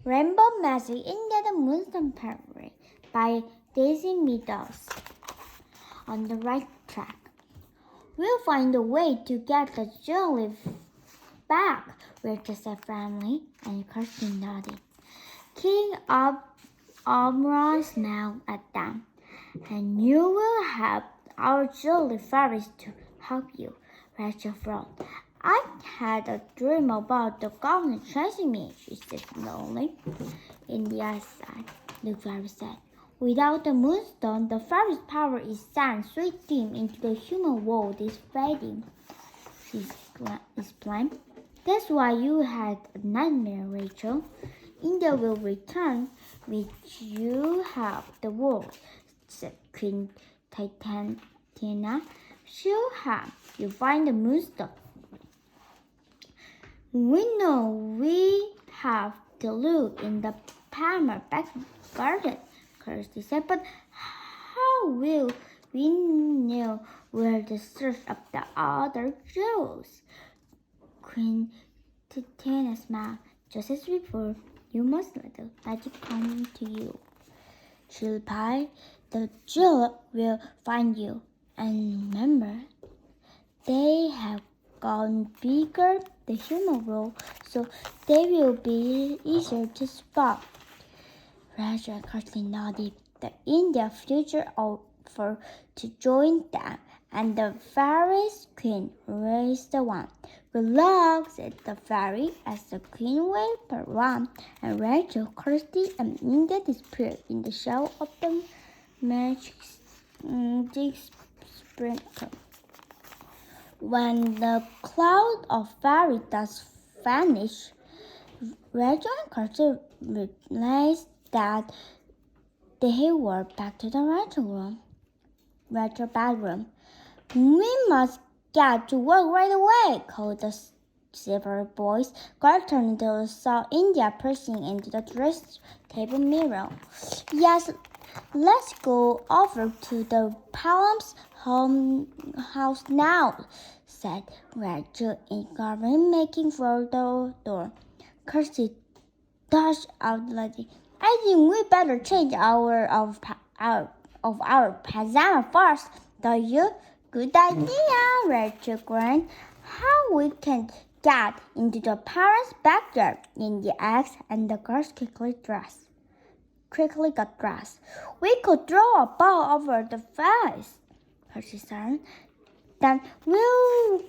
Rainbow Magic India the Moonstone Parade by Daisy Meadows. On the right track. We'll find a way to get the jelly back, Rachel said family, and Kirsty nodded. King Omron smiled at them. And you will have our jelly fairies to help you, Rachel frowned. I had a dream about the goblin chasing me, she said slowly. In the outside, the fairy said. Without the moonstone, the fairy's power is sent straight dim into the human world is fading, she explained. That's why you had a nightmare, Rachel. India will return with you help the world, said Queen Titania. She'll help you find the moonstone. We know we have to look in the Palmer back garden, Kirsty said, but how will we know where to search up the other jewels? Queen Titania smiled. Just as before, you must let the magic come to you. She replied, the jewel will find you. And remember, they have gotten bigger the human world, so they will be easier to spot. Rachel and Kirsty nodded. The India future offered to join them, and the fairy's queen raised the wand. Good luck, said the fairy as the queen waved her wand, and Rachel, Kirsty, and India disappeared in the shadow of the magic sprinkle. When the cloud of fairy dust vanished, Rachel and Kirsty realized that they were back to the Rachel bedroom. We must get to work right away, called the silver voice. Girl turned and saw India pressing into the dress table mirror. Yes, let's go over to the Palm's house now, said Rachel in garden, making for the door. Kirsty dashed out laughing. I think we better change our pajama first, don't you? Good idea, Rachel grinned. How we can get into the parents' backyard? In the eggs and the girls quickly got dressed. We could throw a ball over the fence, Percy said. Then we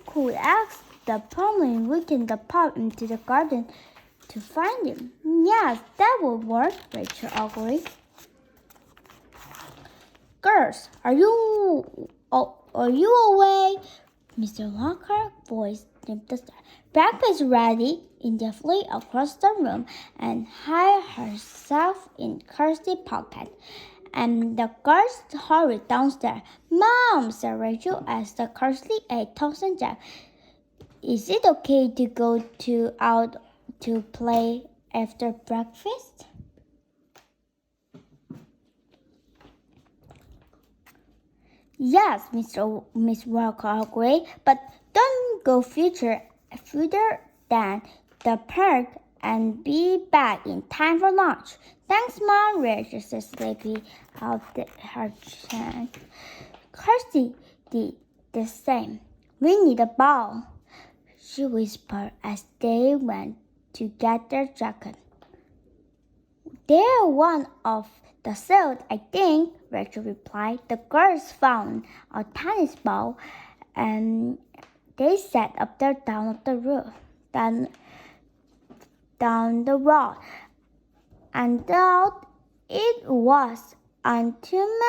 could ask the plumbing we can pop into the garden to find him. Yes, that would work, Rachel agreed. Girls, are you awake? Mr. Walker's voice nipped the star. Breakfast ready. India flew across the room and hid herself in Kirsty's pocket. And the girls hurried downstairs. Mom, said Rachel as the Kirsty ate toast and jam. Is it okay to go out to play after breakfast? Yes, Miss Walker agreed, but don't go further than the park and be back in time for lunch. Thanks, Mom, Rachel said sleepy out her chin. Kirsty did the same. We need a ball, she whispered as they went to get their jacket. They're one of the set, I think, Rachel replied. The girls found a tennis ball and they set up there down the road. And though it was autumn,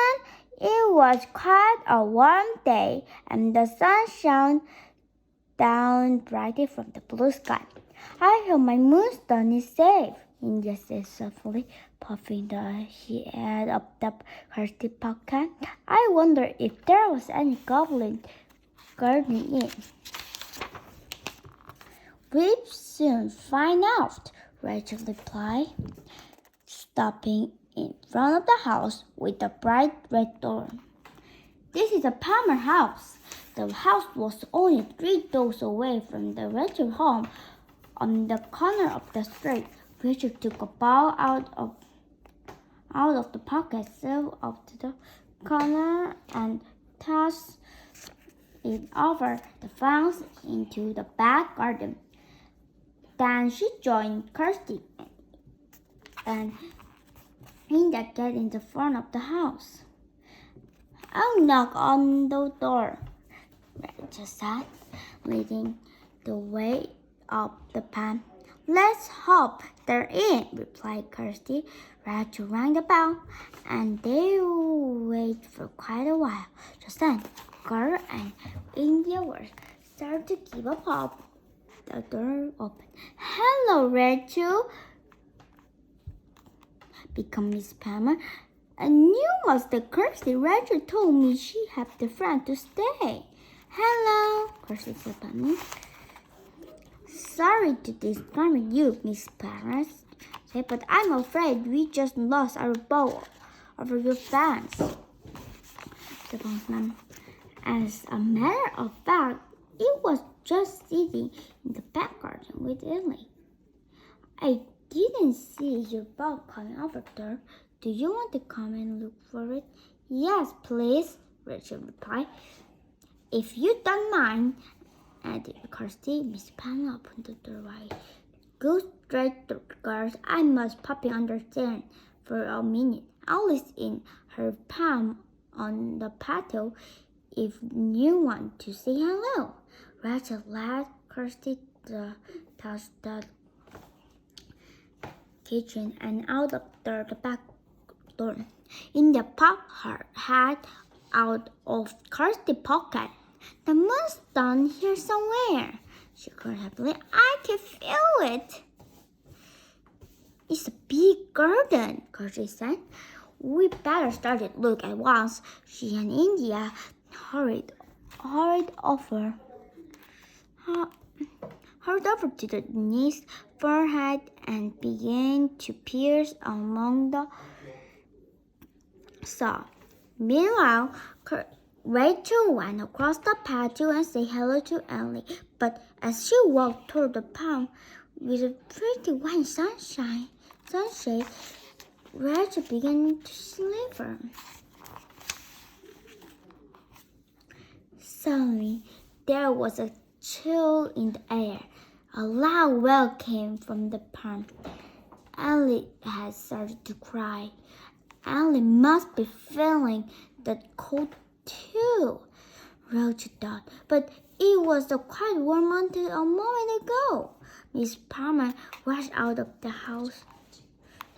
it was quite a warm day, and the sun shone down brightly from the blue sky. I hope my moonstone is safe, India said softly, puffing the head of the Kirsty pocket. I wonder if there was any goblin gardening in. We'll soon find out, Rachel replied, stopping in front of the house with a bright red door. This is a Palmer house. The house was only 3 doors away from the Rachel home on the corner of the street. Rachel took a ball out of the pocket, threw up to the corner, and tossed it over the fence into the back garden. Then she joined Kirsty and India get in the front of the house. I'll knock on the door, Rachel said, leading the way up the path. Let's hope they're in, replied Kirsty. Rachel rang the bell, and they waited for quite a while. Just then, Girl and India were starting to give a pop. The door opened. Hello, Rachel, began Miss Palmer. And you must have Kirsty. Rachel told me she had the friend to stay. Hello, Kirsty said funny. Sorry to disappoint you, Miss Palmer, but I'm afraid we just lost our ball over your fence. The postman. As a matter of fact, it was just sitting in the back garden with Ellie. I didn't see your ball coming over there. Do you want to come and look for it? Yes, please, Rachel replied. If you don't mind, added Kirsty. Miss Palmer opened the doorway. Go straight to the girls. I must pop in understand for a minute. Alice in her palm on the patio if you want to say hello. Rachel led Kirsty touch the kitchen and out of the back door. India popped her head out of Kirsty's pocket. The moonstone here somewhere, she cried happily. I can feel it. It's a big garden, Kirsty said. We better start to look at once. She and India hurried over to the niece's forehead and began to pierce among the soft. Meanwhile, Rachel went across the patio and said hello to Ellie. But as she walked toward the pond with a pretty white sunshade, Rachel began to shiver. Suddenly, there was a chill in the air. A loud wail came from the pond. Ellie had started to cry. Ellie must be feeling the cold too, Rachel thought. But it was quite warm until a moment ago. Miss Palmer rushed out of the house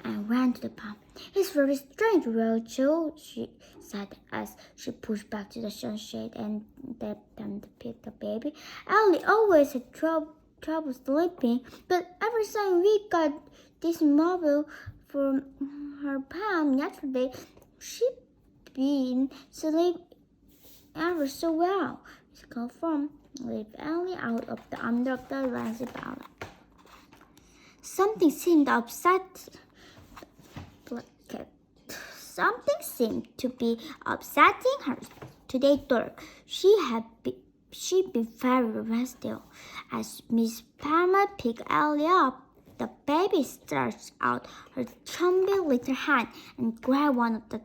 and ran to the pond. It's very strange, Rachel, she said as she pushed back to the sunshade and picked the baby. Ellie always had trouble sleeping, but ever since we got this mobile for her palm yesterday, she's been sleeping ever so well. She confirmed, leave Ellie out of the under of the lazy ballad. Something seemed to be upsetting her today, though. She'd been very restless. As Miss Palmer picked Ellie up, the baby stretched out her chubby little hand and grabbed one of the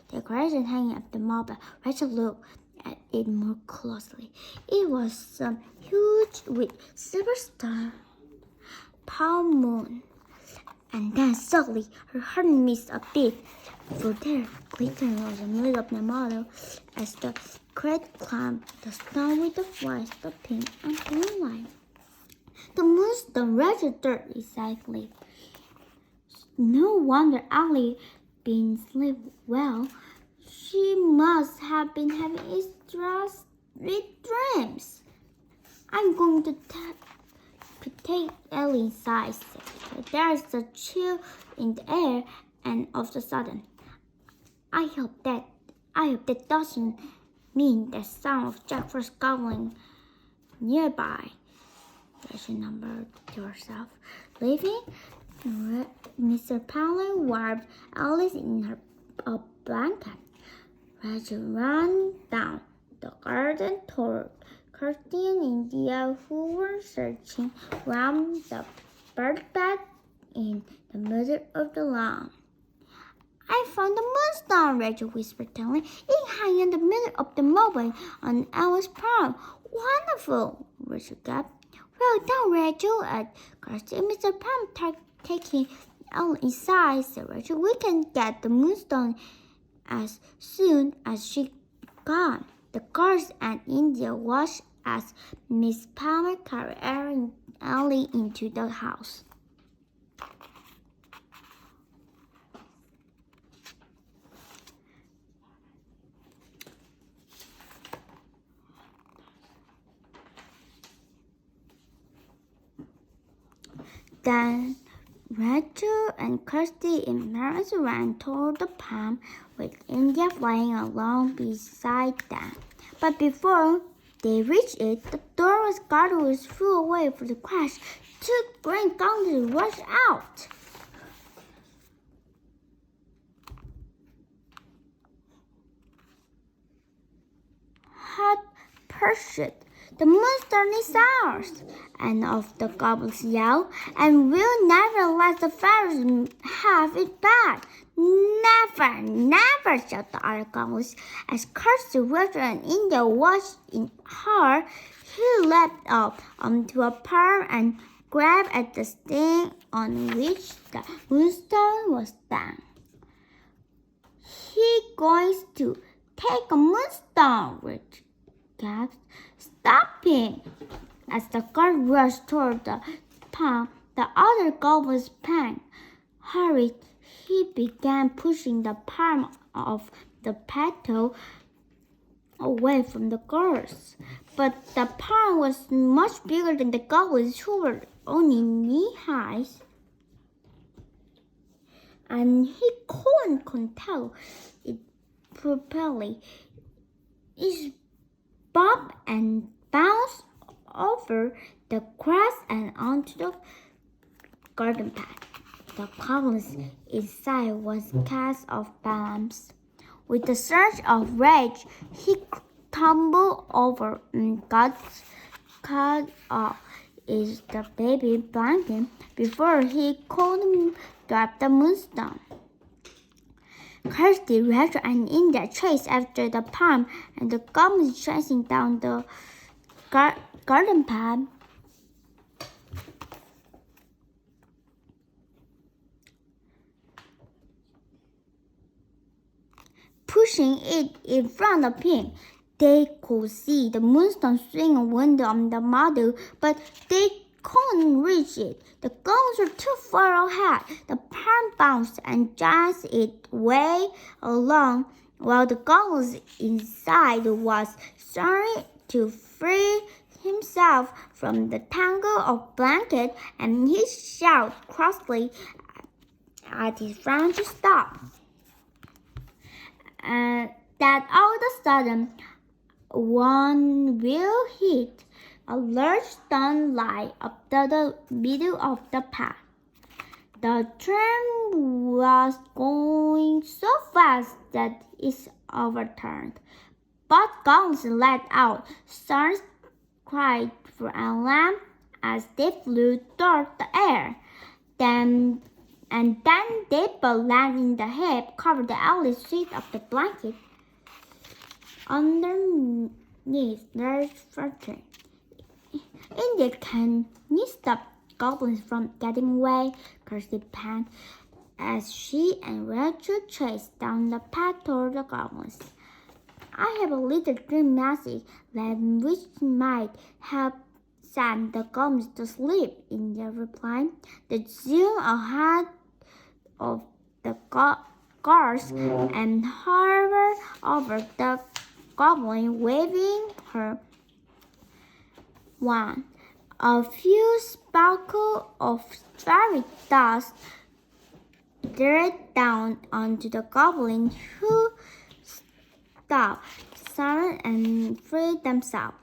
decorations hanging up the mobile. Rachel looked at it more closely. It was huge with silver star, palm moon. And then suddenly her heart missed a beat, for there glittered was a middle of the model as the crate climbed the snow with the white, the pink, and blue line. The moonstone registered exactly. No wonder Ellie been sleeping well. She must have been having sweet dreams. I'm going to take Ellie inside. There is a chill in the air, and all of a sudden, I hope that doesn't mean the sound of Jack Frost gobbling nearby. Rachel murmured to herself, leaving Mr. Palmer warped Alice in a blanket. Rachel ran down the garden toward Kirsty and India, who were searching around the bird bed in the middle of the lawn. I found the moonstone, Rachel whispered telling. It hung in the middle of the mowing on Ella's palm. Wonderful, Rachel gasped. Well done, Rachel, Kirsty. Mr. Palm taking Ella inside, said Rachel. We can get the moonstone as soon as she's gone. The girls and India watched as Miss Palmer carried Ellie into the house. Then Rachel and Kirsty embarrassed ran toward the palm with India flying along beside them. But before they reached it, the door was guarded flew away for the crash. Two green goblins rushed out. Hot pursuit. The moonstone is ours, and of the goblins yelled, and we'll never let the fairies have it back. Never, never, shouted the other goblins. As Kirsty, Rachel, and India watched in horror, he leapt up onto a palm and grabbed at the stem on which the moonstone was done. He's going to take a moonstone, Rachel gasped. Stop him! As the guard rushed toward the palm, the other goblins panicked. Hurried, he began pushing the palm of the petal away from the girls. But the palm was much bigger than the goblins, who were only knee-high, and he couldn't control it properly. It bobbed and bounced over the grass and onto the garden path. The goblins inside was cast of bombs. With a surge of rage, he tumbled over and got cut off the baby blanket before he could grab the moonstone. Kirsty, Rachel, and India chased after the palm, and the goblins chasing down the garden path. Pushing it in front of him. They could see the moonstone swing a window on the model, but they couldn't reach it. The goblins were too far ahead. The palm bounced and jazzed it way along, while the goblins inside was trying to free himself from the tangle of blanket, and he shouted crossly at his friend to stop. And that all of a sudden, one wheel hit a large stone lie up the middle of the path. The train was going so fast that it overturned. Both guns let out stars cried for alarm as they flew toward the air. Then they both landed in the hay, covered the alley sheet of the blanket underneath their furniture. India, can you stop goblins from getting away? Kirsty panted as she and Rachel chased down the path toward the goblins. I have a little dream message which might help send the goblins to sleep, India replied. The zoom ahead of the guards and hovered over the goblin, waving her wand. A few sparkles of fairy dust drifted down onto the goblin, who stopped silent and freed themselves,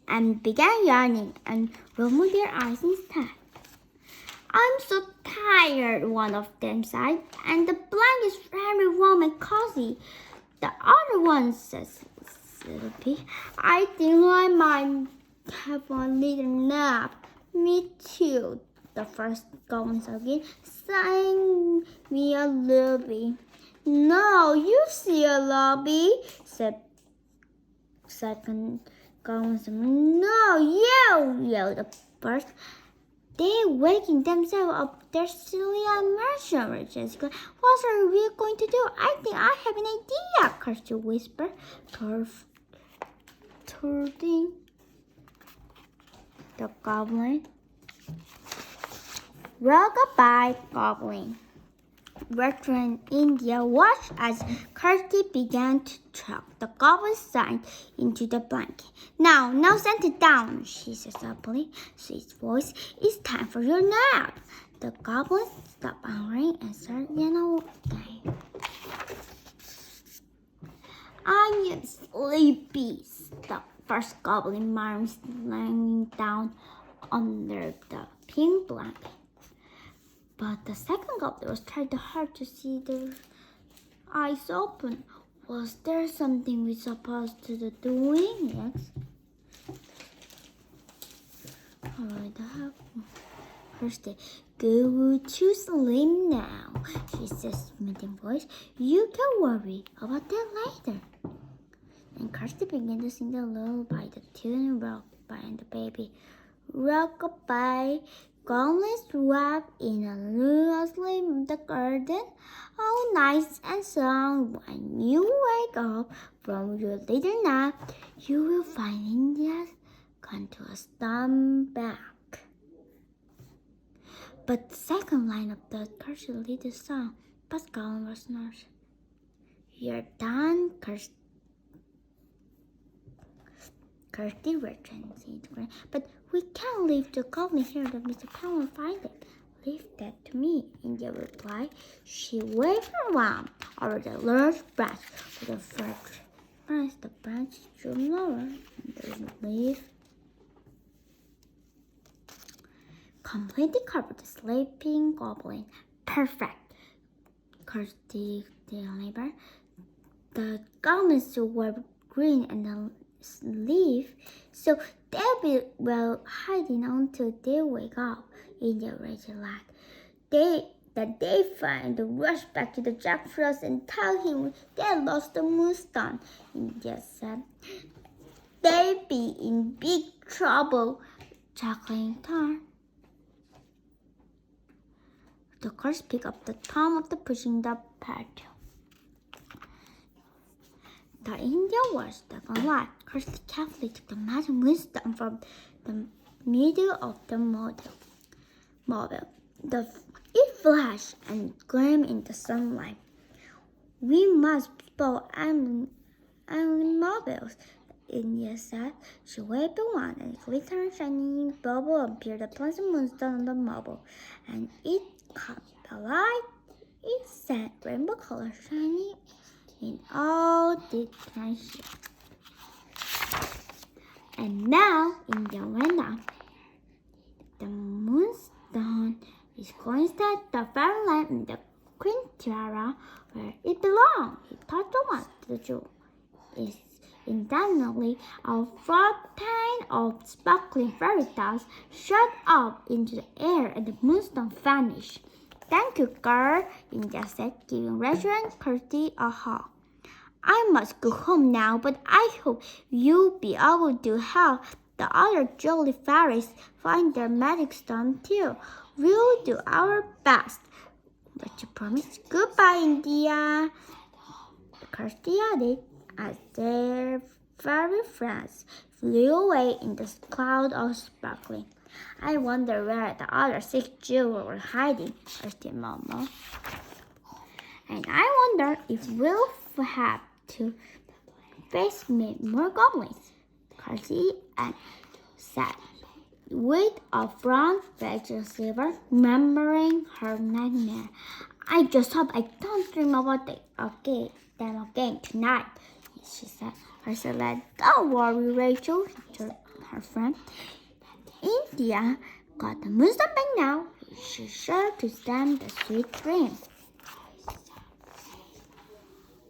and began yawning and rubbing their eyes instead. I'm so tired, one of them sighed, and the blanket's very warm and cozy. The other one says sleepy, I think I might have a little nap. Me too, the first goblin again. sang me a lullaby. No, you see a lullaby, said second goblin. No, you, yelled the first. They're waking themselves up. They're silly and mercenary. Jessica, what are we going to do? I think I have an idea, Kirsty whispered, turning the goblin. Rock-a-bye, goblin. Veteran India watched as Kirsty began to tuck the goblin side into the blanket. Now send it down, she said softly. Sweet voice, it's time for your nap. The goblin stopped hungering and started yawning. I'm sleepy, the first goblin murmured, lying down under the pink blanket. But the second goblin was trying hard to see their eyes open. Was there something we supposed to be doing next? First, go to sleep now, she said, smoothing voice. You can worry about that later. And Kirsty began to sing the lullaby, the tune rockabye and the baby. Rockabye. Goblins rock in a little sleep in the garden, all nice and sound. When you wake up from your little nap, you will find India's gone to a stone back. But the second line of the Kirsty little song, but Goblin was not. You're done, Kirsty returned, but we can't leave the goblin here that Mr. Pan will find it. Leave that to me, India replied. She waved her wand over the large branch with the first branch. The branch drew lower, and the leaf completely covered the sleeping goblin. Perfect, Kirsty delivered. The goblins were green and the leaf, so they'll be well hiding until they wake up. India raised a laugh. They find the rush back to the Jack Frost and tell him they lost the moonstone. India said. They'd be in big trouble. Chuckling Tar. The curse picked up the thumb of the pushing the part2. The Indian was stuck alive. Kirsty carefully took the magic moonstone from the middle of the mobile. It flashed and gleamed in the sunlight. We must spot mobiles, India said. She waved the wand, and a glittering shining bubble appeared upon the moonstone on the mobile, and it caught the light. It sent rainbow colors shining in all directions. And now, India went on. The moonstone is going to start the fairyland in the Queen Tiara where it belongs. He touched the wand to the jewel. It's instantly a fountain of sparkling fairy dust shot up into the air and the moonstone vanished. Thank you, girl, India said, giving Rachel and Kirsty a hug. I must go home now, but I hope you'll be able to help the other jolly fairies find their magic stone too. We'll do our best. Rachel promised. Goodbye, India, Kirsty added as their fairy friends flew away in the cloud of sparkling. I wonder where the other 6 jewels were hiding, Kirsty murmured. And I wonder if we'll have to face more goblins, Kirsty said, with a frown face of silver, remembering her nightmare. I just hope I don't dream about them again tonight, she said. Kirsty said, don't worry, Rachel, told her friend. India got the moonstone back now. She's sure to stand the sweet dreams.